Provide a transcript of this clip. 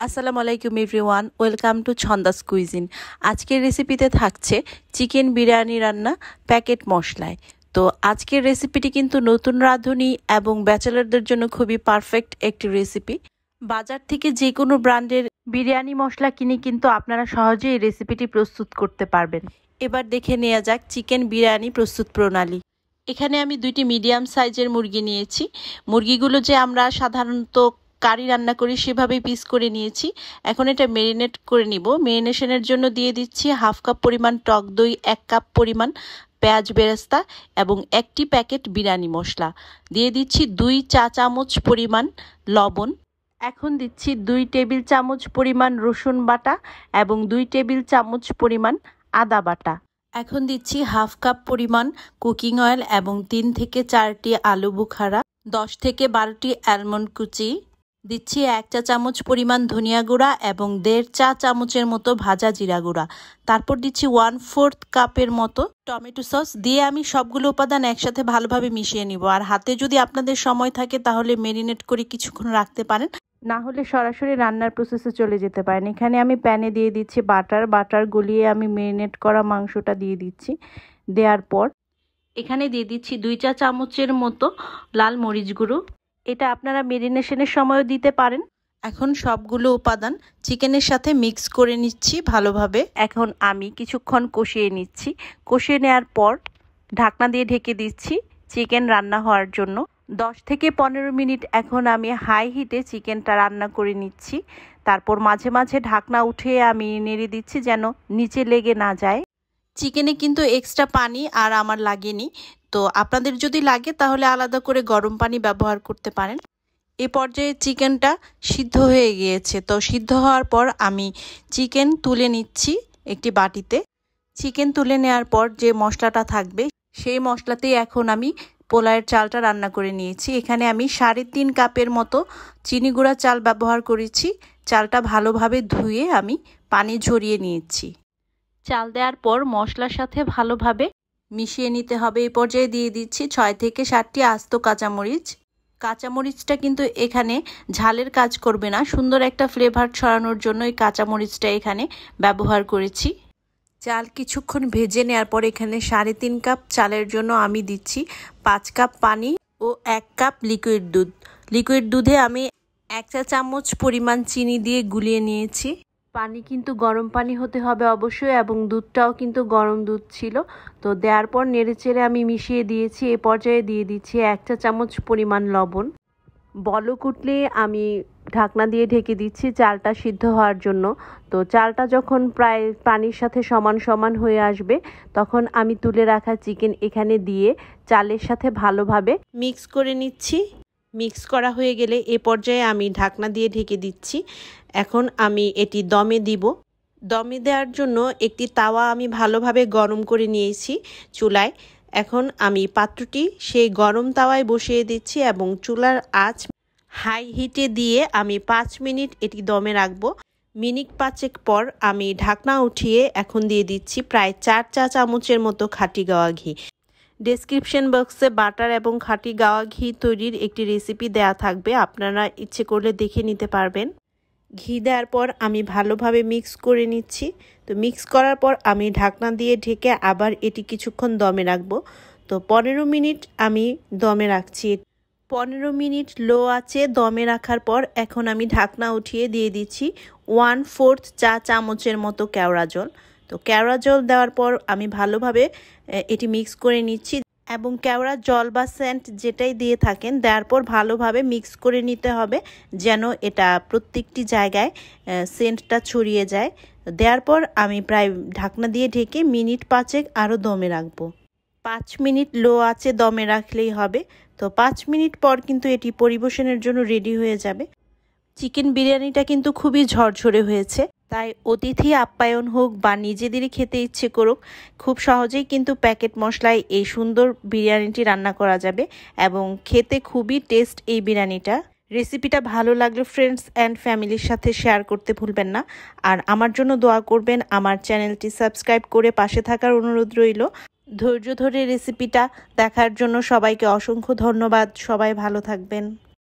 আসসালামু আলাইকুম everyone, welcome to ছন্দাস cuisine. আজকের রেসিপিতে থাকছে চিকেন বিরিয়ানি রান্না প্যাকেট মশলায়। তো আজকের রেসিপিটি কিন্তু নতুন রাঁধুনি এবং ব্যাচেলারদের জন্য খুবই পারফেক্ট একটি রেসিপি। বাজার থেকে যে কোনো ব্র্যান্ডের বিরিয়ানি মশলা কিনে কিন্তু আপনারা সহজেই এই রেসিপিটি প্রস্তুত করতে পারবেন। এবার দেখে নেওয়া যাক চিকেন বিরিয়ানি প্রস্তুত প্রণালী। এখানে আমি 2টি মিডিয়াম সাইজের মুরগি নিয়েছি। মুরগিগুলো যে আমরা সাধারণত কারি রান্না করি সেভাবেই পিস করে নিয়েছি। এখন এটা ম্যারিনেট করে নিব। ম্যারিনেশনের জন্য দিয়ে দিচ্ছি হাফ কাপ পরিমাণ টক দই, 1 কাপ পরিমাণ পেঁয়াজ বেরেস্তা এবং 1টি প্যাকেট বিরিয়ানি মশলা। দিয়ে দিচ্ছি 2 চা চামচ পরিমাণ লবণ। এখন দিচ্ছি 2 টেবিল চামচ পরিমাণ রসুন বাটা এবং 2 টেবিল চামচ পরিমাণ আদা বাটা। এখন দিচ্ছি হাফ কাপ পরিমাণ কুকিং অয়েল এবং 3 থেকে 4টি আলু বুখারা, 10 থেকে 12টি আলমন্ড কুচি। দিচ্ছি 1 চা চামচ পরিমাণ ধনিয়া গুঁড়া এবং 1.5 চা চামচের মতো ভাজা জিরা গুঁড়া। তারপর দিচ্ছি 1/4 কাপের মতো টমেটো সস। দিয়ে আমি সবগুলো উপাদান একসাথে ভালোভাবে মিশিয়ে নিব। আর হাতে যদি আপনাদের সময় থাকে তাহলে ম্যারিনেট করে কিছুক্ষণ রাখতে পারেন, না হলে সরাসরি রান্নার প্রসেসে চলে যেতে পারেন। এখানে আমি প্যানে দিয়ে দিচ্ছি বাটার গলিয়ে আমি ম্যারিনেট করা মাংসটা দিয়ে দিচ্ছি। দেওয়ার পর এখানে দিয়ে দিচ্ছি 2 চা চামচের মতো লাল মরিচ গুঁড়ো। এটা আপনারা ম্যারিনেশনের সময়ও দিতে পারেন। এখন সবগুলো উপাদান চিকেনের সাথে মিক্স করে নিচ্ছি ভালোভাবে। এখন আমি কিছুক্ষণ কষিয়ে নিচ্ছি। কষিয়ে নেওয়ার পর ঢাকনা দিয়ে ঢেকে দিচ্ছি চিকেন রান্না হওয়ার জন্য 10 থেকে 15 মিনিট। এখন আমি হাই হিটে চিকেনটা রান্না করে নিচ্ছি। তারপর মাঝে মাঝে ঢাকনা উঠিয়ে আমি নেড়ে দিচ্ছি যেন নিচে লেগে না যায়। চিকেনে কিন্তু এক্সট্রা পানি আর আমার লাগেনি, তো আপনাদের যদি লাগে তাহলে আলাদা করে গরম পানি ব্যবহার করতে পারেন। এই পর্যায়ে চিকেনটা সিদ্ধ হয়ে গিয়েছে। তো সিদ্ধ হওয়ার পর আমি চিকেন তুলে নিচ্ছি একটি বাটিতে। চিকেন তুলে নেওয়ার পর যে মশলাটা থাকবে সেই মশলাতেই এখন আমি পোলাওয়ের চালটা রান্না করে নিয়েছি। এখানে আমি 3.5 কাপের মতো চিনি গুঁড়া চাল ব্যবহার করেছি। চালটা ভালোভাবে ধুয়ে আমি পানি ঝরিয়ে নিয়েছি। চাল দেওয়ার পর মশলার সাথে ভালোভাবে মিশিয়ে নিতে হবে। এই পর্যায়ে দিয়ে দিচ্ছি 6 থেকে 7টি আস্ত কাঁচামরিচ। কাঁচামরিচটা কিন্তু এখানে ঝালের কাজ করবে না, সুন্দর একটা ফ্লেভার ছড়ানোর জন্য এই কাঁচামরিচটা এখানে ব্যবহার করেছি। চাল কিছুক্ষণ ভেজে নেওয়ার পর এখানে 3.5 কাপ চালের জন্য আমি দিচ্ছি 5 কাপ পানি ও 1 কাপ লিকুইড দুধ। লিকুইড দুধে আমি 1 চা চামচ পরিমাণ চিনি দিয়ে গুলিয়ে নিয়েছি। পানি কিন্তু গরম পানি হতে হবে অবশ্যই, এবং দুধটাও কিন্তু গরম দুধ ছিল। তো দেওয়ার পর নেড়েচেড়ে আমি মিশিয়ে দিয়েছি। এ পর্যায়ে দিয়ে দিচ্ছি 1 চা চামচ পরিমাণ লবণ। বলক উঠলে আমি ঢাকনা দিয়ে ঢেকে দিচ্ছি চালটা সিদ্ধ হওয়ার জন্য। তো চালটা যখন প্রায় পানির সাথে সমান সমান হয়ে আসবে তখন আমি তুলে রাখা চিকেন এখানে দিয়ে চালের সাথে ভালোভাবে মিক্স করে নিচ্ছি। মিক্স করা হয়ে গেলে এ পর্যায়ে আমি ঢাকনা দিয়ে ঢেকে দিচ্ছি। এখন আমি এটি দমে দিব। দমে দেওয়ার জন্য একটি তাওয়া আমি ভালোভাবে গরম করে নিয়েছি চুলায়। এখন আমি পাত্রটি সেই গরম তাওয়ায় বসিয়ে দিচ্ছি এবং চুলার আঁচ হাই হিটে দিয়ে আমি 5 মিনিট এটি দমে রাখবো। মিনিট 5 পর আমি ঢাকনা উঠিয়ে এখন দিয়ে দিচ্ছি প্রায় 4 চা চামচের মতো খাঁটি গাওয়া ঘি। ডেসক্রিপশন বক্সে বাটার এবং খাঁটি গাওয়া ঘি তৈরির একটি রেসিপি দেয়া থাকবে, আপনারা ইচ্ছে করলে দেখে নিতে পারবেন। ঘি দেওয়ার পর আমি ভালোভাবে মিক্স করে নিচ্ছি। তো মিক্স করার পর আমি ঢাকনা দিয়ে ঢেকে আবার এটি কিছুক্ষণ দমে রাখবো। তো 15 মিনিট আমি দমে রাখছি। 15 মিনিট লো আঁচে দমে রাখার পর এখন আমি ঢাকনা উঠিয়ে দিয়ে দিচ্ছি 1/4 চা চামচের মতো কেওড়া জল। তো কেওড়া জল দেওয়ার পর আমি ভালোভাবে এটি মিক্স করে নিচ্ছি এবং কেওড়া জল বা সেন্ট যেটাই দিয়ে থাকেন দেওয়ার পর ভালোভাবে মিক্স করে নিতে হবে যেন এটা প্রত্যেকটি জায়গায় সেন্টটা ছড়িয়ে যায়। দেওয়ার পর আমি প্রায় ঢাকনা দিয়ে ঢেকে মিনিট 5 আরও দমে রাখবো। 5 মিনিট লো আঁচে দমে রাখলেই হবে। তো 5 মিনিট পর কিন্তু এটি পরিবেশনের জন্য রেডি হয়ে যাবে। চিকেন বিরিয়ানিটা কিন্তু খুবই ঝরঝরে হয়েছে, তাই অতিথি আপ্যায়ন হোক বা নিজেদেরই খেতে ইচ্ছে করুক খুব সহজেই কিন্তু প্যাকেট মশলায় এই সুন্দর বিরিয়ানিটি রান্না করা যাবে এবং খেতে খুবই টেস্ট এই বিরিয়ানিটা। রেসিপিটা ভালো লাগলে ফ্রেন্ডস অ্যান্ড ফ্যামিলির সাথে শেয়ার করতে ভুলবেন না। আর আমার জন্য দোয়া করবেন। আমার চ্যানেলটি সাবস্ক্রাইব করে পাশে থাকার অনুরোধ রইল। ধৈর্য ধরে রেসিপিটা দেখার জন্য সবাইকে অসংখ্য ধন্যবাদ। সবাই ভালো থাকবেন।